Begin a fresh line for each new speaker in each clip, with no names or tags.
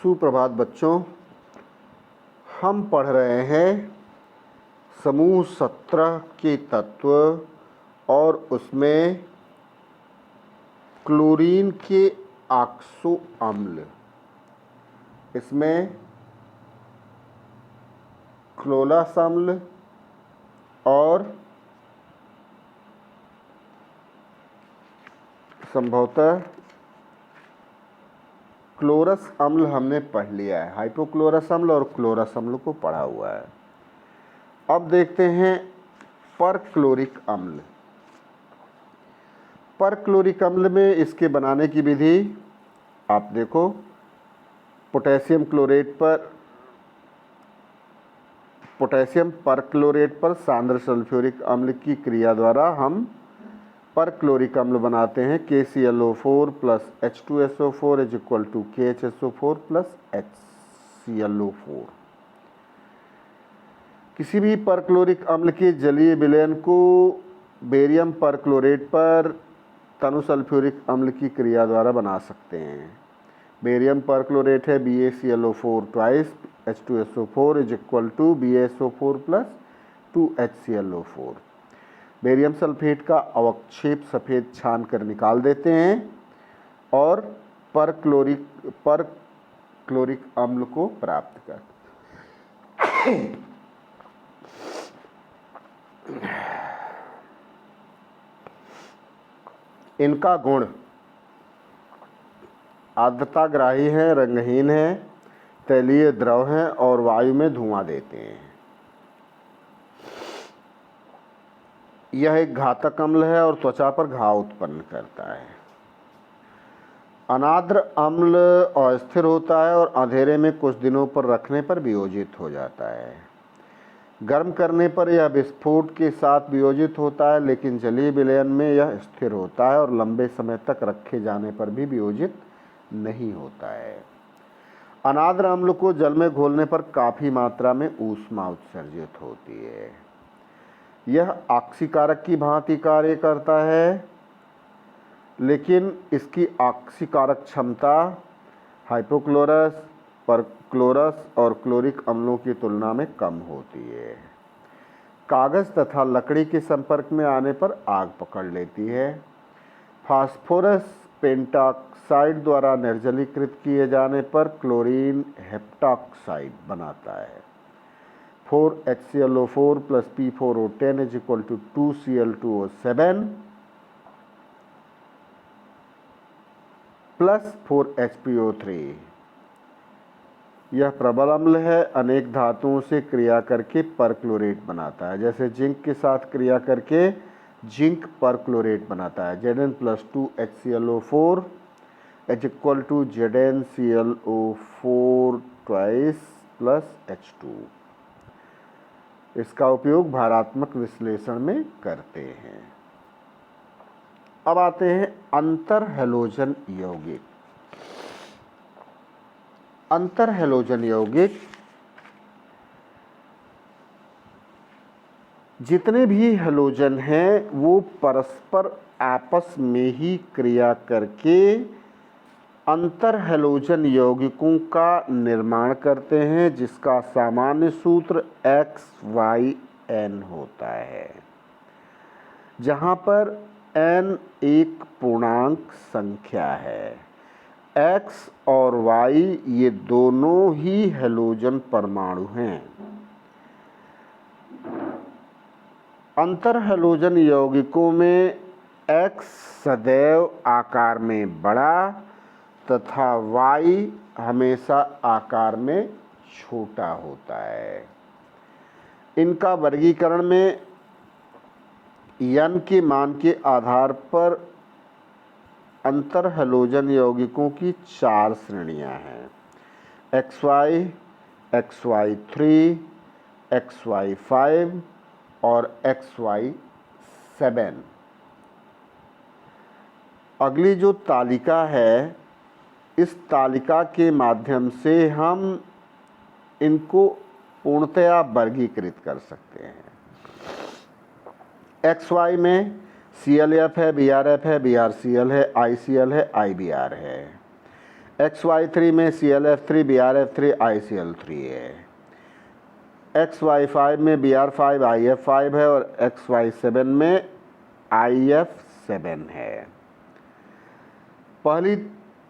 सुप्रभात बच्चों, हम पढ़ रहे हैं समूह 17 के तत्व और उसमें क्लोरीन के ऑक्सो अम्ल। इसमें क्लोरस अम्ल और संभवतः क्लोरस अम्ल हमने पढ़ लिया है। हाइपोक्लोरस अम्ल और क्लोरस अम्ल को पढ़ा हुआ है। अब देखते हैं परक्लोरिक अम्ल। परक्लोरिक अम्ल में इसके बनाने की विधि आप देखो, पोटेशियम परक्लोरेट पर सांद्र सल्फ्यूरिक अम्ल की क्रिया द्वारा हम परक्लोरिक अम्ल बनाते हैं। KClO4 plus H2SO4 is equal to KHSO4 plus HClO4। किसी भी परक्लोरिक अम्ल के जलीय विलयन को बेरियम परक्लोरेट पर तनु सल्फ्यूरिक अम्ल की क्रिया द्वारा बना सकते हैं। बेरियम परक्लोरेट है BaClO4 twice H2SO4 is equal to BaSO4 plus 2HClO4। Barium sulphate का अवक्षेप सफ़ेद छान कर निकाल देते हैं और परक्लोरिक अम्ल को प्राप्त करते हैं। इनका गुण आर्द्रताग्राही है, रंगहीन है, तैलीय द्रव हैं और वायु में धुआं देते हैं। यह एक घातक अम्ल है और त्वचा पर घाव उत्पन्न करता है। अनार्द्र अम्ल अस्थिर होता है और अंधेरे में कुछ दिनों पर रखने पर वियोजित हो जाता है। गर्म करने पर यह विस्फोट के साथ वियोजित होता है, लेकिन जलीय विलयन में यह स्थिर होता है और लंबे समय तक रखे जाने पर भी वियोजित नहीं होता है। अनार्द्र अम्ल को जल में घोलने पर काफ़ी मात्रा में ऊष्मा उत्सर्जित होती है। यह ऑक्सीकारक की भांति कार्य करता है, लेकिन इसकी ऑक्सीकारक क्षमता हाइपोक्लोरस, परक्लोरस और क्लोरिक अम्लों की तुलना में कम होती है। कागज़ तथा लकड़ी के संपर्क में आने पर आग पकड़ लेती है। फास्फोरस पेंटॉक्साइड द्वारा निर्जलीकृत किए जाने पर क्लोरीन हेप्टॉक्साइड बनाता है। 4HClO4 plus P4O10 is equal to 2Cl2O7 plus 4HPO3। यह प्रबल अम्ल है, अनेक धातुओं से क्रिया करके परक्लोरेट बनाता है। जैसे जिंक के साथ क्रिया करके जिंक परक्लोरेट बनाता है। Zn plus 2HClO4 is equal to ZnClO4 twice plus H2। इसका उपयोग भारात्मक विश्लेषण में करते हैं। अब आते हैं अंतर हैलोजन यौगिक। अंतर हैलोजन यौगिक जितने भी हैलोजन हैं वो परस्पर आपस में ही क्रिया करके अंतर हैलोजन यौगिकों का निर्माण करते हैं, जिसका सामान्य सूत्र XYN होता है, जहाँ पर N एक पूर्णांक संख्या है। X और Y ये दोनों ही हैलोजन परमाणु हैं। अंतर हैलोजन यौगिकों में X सदैव आकार में बड़ा तथा Y हमेशा आकार में छोटा होता है। इनका वर्गीकरण में N के मान के आधार पर अंतर हैलोजन यौगिकों की 4 श्रेणियां हैं: XY, XY3, XY5 और XY7। अगली जो तालिका है, इस तालिका के माध्यम से हम इनको पूर्णतया वर्गीकृत कर सकते हैं। XY में ClF है, BrF है, BrCl है, ICl है, IBr है। XY3 में ClF3 Br(F3) ICl3 है। XY5 में Br5 IF5 है और XY7 में IF7 है। पहली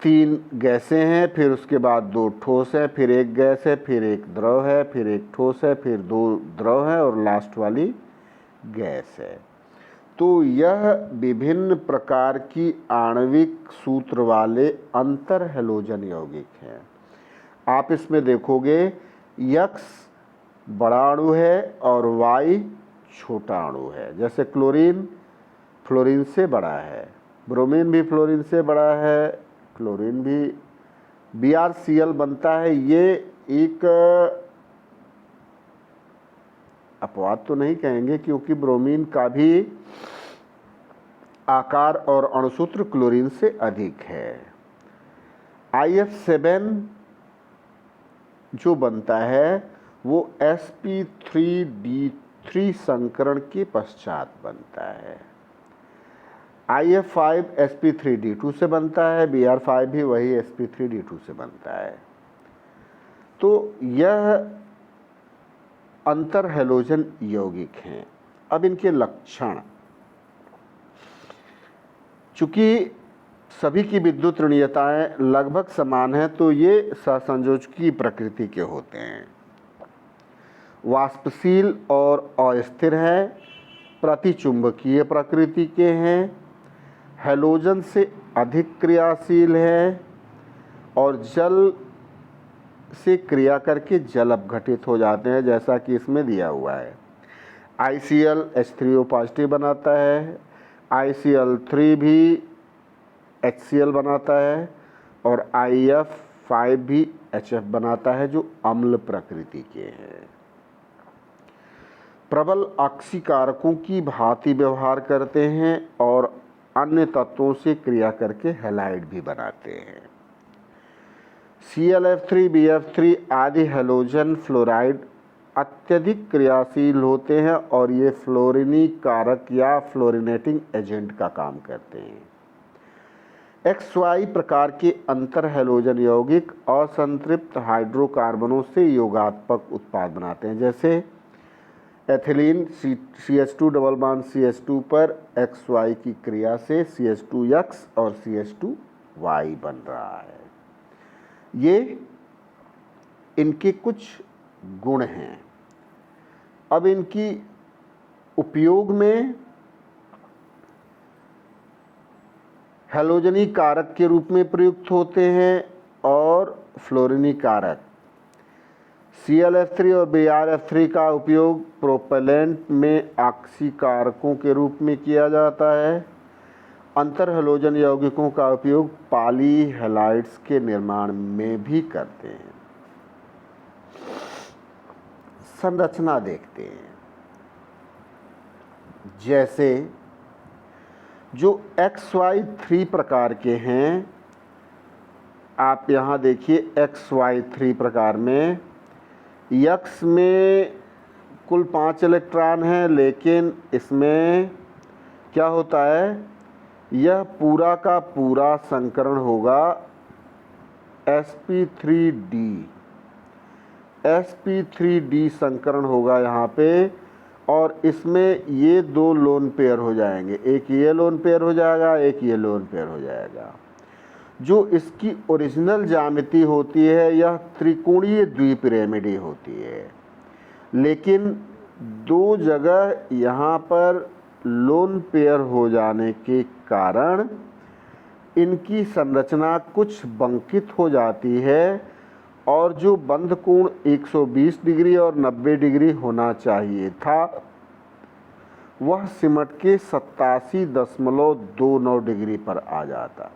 3 गैसें हैं, फिर उसके बाद 2 ठोस हैं, फिर 1 गैस है, फिर 1 द्रव है, फिर 1 ठोस है, फिर 2 द्रव है और लास्ट वाली गैस है। तो यह विभिन्न प्रकार की आणविक सूत्र वाले अंतर हैलोजन यौगिक हैं। आप इसमें देखोगे X बड़ा अणु है और Y छोटा अणु है। जैसे क्लोरीन फ्लोरीन से बड़ा है, ब्रोमीन भी फ्लोरीन से बड़ा है, क्लोरीन भी BrCl बनता है। ये एक अपवाद तो नहीं कहेंगे क्योंकि ब्रोमीन का भी आकार और अणुसूत्र क्लोरीन से अधिक है। IF7 जो बनता है वो sp3d3 संकरण के पश्चात बनता है। IF5 sp3d2 से बनता है, Br5 भी वही sp3d2 से बनता है। तो यह अंतर हैलोजन यौगिक हैं। अब इनके लक्षण, चूंकि सभी की विद्युत ऋणीयताएं लगभग समान हैं तो ये सहसंयोजकी प्रकृति के होते हैं। वाष्पशील और अस्थिर हैं, प्रतिचुंबकीय प्रकृति के हैं, हैलोजन से अधिक क्रियाशील है और जल से क्रिया करके जल अपघटित हो जाते हैं, जैसा कि इसमें दिया हुआ है। ICl H3O पॉजिटिव बनाता है, ICl3 भी HCl बनाता है और IF5 भी HF बनाता है जो अम्ल प्रकृति के हैं। प्रबल ऑक्सीकारकों की भांति व्यवहार करते हैं और अन्य तत्वों से क्रिया करके हैलाइड भी बनाते हैं। ClF3 BF3 आदि हैलोजन फ्लोराइड अत्यधिक क्रियाशील होते हैं और ये फ्लोरीनी कारक या फ्लोरीनेटिंग एजेंट का काम करते हैं। XY प्रकार के अंतर हैलोजन यौगिक असंतृप्त हाइड्रोकार्बनों से योगात्मक उत्पाद बनाते हैं। जैसे ethylene CH2 double bond CH2 पर XY की क्रिया से CH2X और CH2Y बन रहा है। ये इनके कुछ गुण हैं। अब इनकी उपयोग में हैलोजनी कारक के रूप में प्रयुक्त होते हैं और फ्लोरीनी कारक। ClF3 और Br(F3) का उपयोग प्रोपेलेंट में ऑक्सीकारकों के रूप में किया जाता है। अंतर हैलोजन यौगिकों का उपयोग पॉली हैलाइड्स के निर्माण में भी करते हैं। संरचना देखते हैं। जैसे जो XY3 प्रकार के हैं, आप यहाँ देखिए XY3 प्रकार में X में कुल 5 इलेक्ट्रॉन हैं, लेकिन इसमें क्या होता है, यह पूरा का पूरा संकरण होगा sp3d। sp3d संकरण होगा यहाँ पे और इसमें ये 2 लोन पेयर हो जाएंगे, एक ये लोन पेयर हो जाएगा, एक ये लोन पेयर हो जाएगा। जो इसकी ओरिजिनल ज्यामिति होती है यह त्रिकोणीय द्विपिरामिडी होती है, लेकिन 2 जगह यहाँ पर लोन पेयर हो जाने के कारण इनकी संरचना कुछ बंकित हो जाती है और जो बंध कोण 120 डिग्री और 90 डिग्री होना चाहिए था वह सिमट के 87.29 डिग्री पर आ जाता।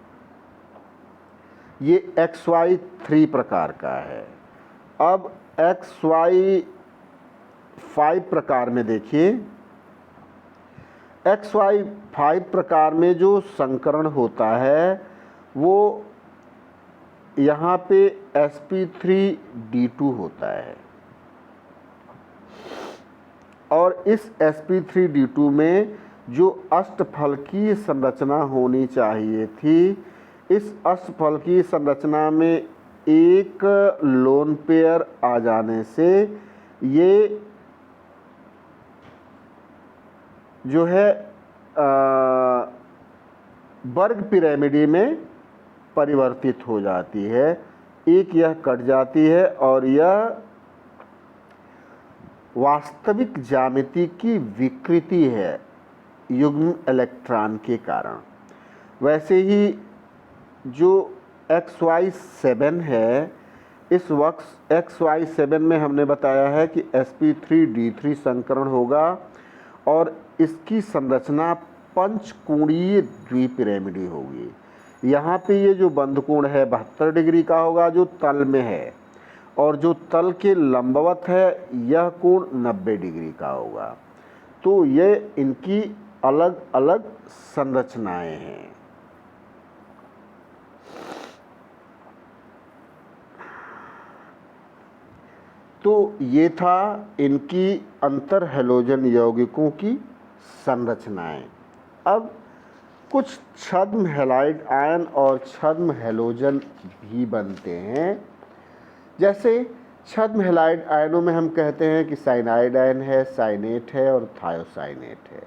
ये XY3 प्रकार का है। अब XY5 प्रकार में देखिए, XY5 प्रकार में जो संकरण होता है वो यहाँ पे sp3d2 होता है और इस sp3d2 में जो अष्टफलकीय संरचना होनी चाहिए थी इस अष्टफलकीय संरचना में एक लोन पेयर आ जाने से ये जो है वर्ग पिरामिडी में परिवर्तित हो जाती है। एक यह कट जाती है और यह वास्तविक ज्यामिति की विकृति है युग्म इलेक्ट्रॉन के कारण। वैसे ही जो XY7 है, इस वक्त XY7 में हमने बताया है कि sp3d3 संकरण होगा और इसकी संरचना पंचकोणीय द्विपिरामिडी होगी। यहाँ पे ये जो बंधकोण है 72 डिग्री का होगा जो तल में है, और जो तल के लंबवत है यह कोण 90 डिग्री का होगा। तो ये इनकी अलग अलग संरचनाएं हैं। तो ये था इनकी अंतर हैलोजन यौगिकों की संरचनाएं। अब कुछ छद्म हैलाइड आयन और छद्म हैलोजन भी बनते हैं। जैसे छद्म हैलाइड आयनों में हम कहते हैं कि साइनाइड आयन है, साइनेट है और थायोसाइनेट है।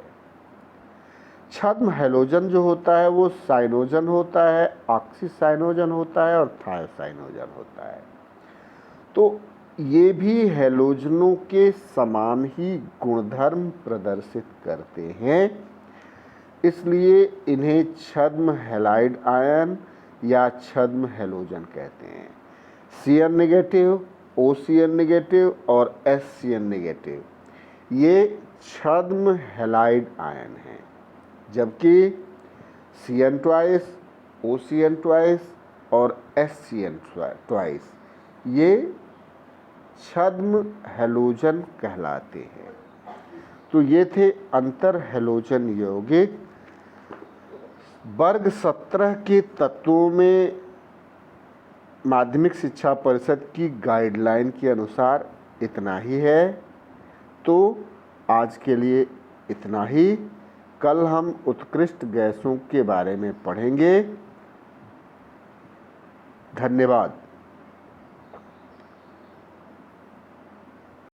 छद्म हैलोजन जो होता है वो साइनोजन होता है, ऑक्सीसाइनोजन होता है और थायोसाइनोजन होता है। तो ये भी हैलोजनों के समान ही गुणधर्म प्रदर्शित करते हैं, इसलिए इन्हें छद्म हैलाइड आयन या छद्म हैलोजन कहते हैं। Cn नेगेटिव, OCN नेगेटिव और SCN नेगेटिव ये छद्म हैलाइड आयन हैं, जबकि Cn ट्वाइस, OCN ट्वाइस और SCN ट्वाइस ये छद्म हैलोजन कहलाते हैं। तो ये थे अंतर हैलोजन यौगिक। वर्ग 17 के तत्वों में माध्यमिक शिक्षा परिषद की गाइडलाइन के अनुसार इतना ही है। तो आज के लिए इतना ही। कल हम उत्कृष्ट गैसों के बारे में पढ़ेंगे। धन्यवाद।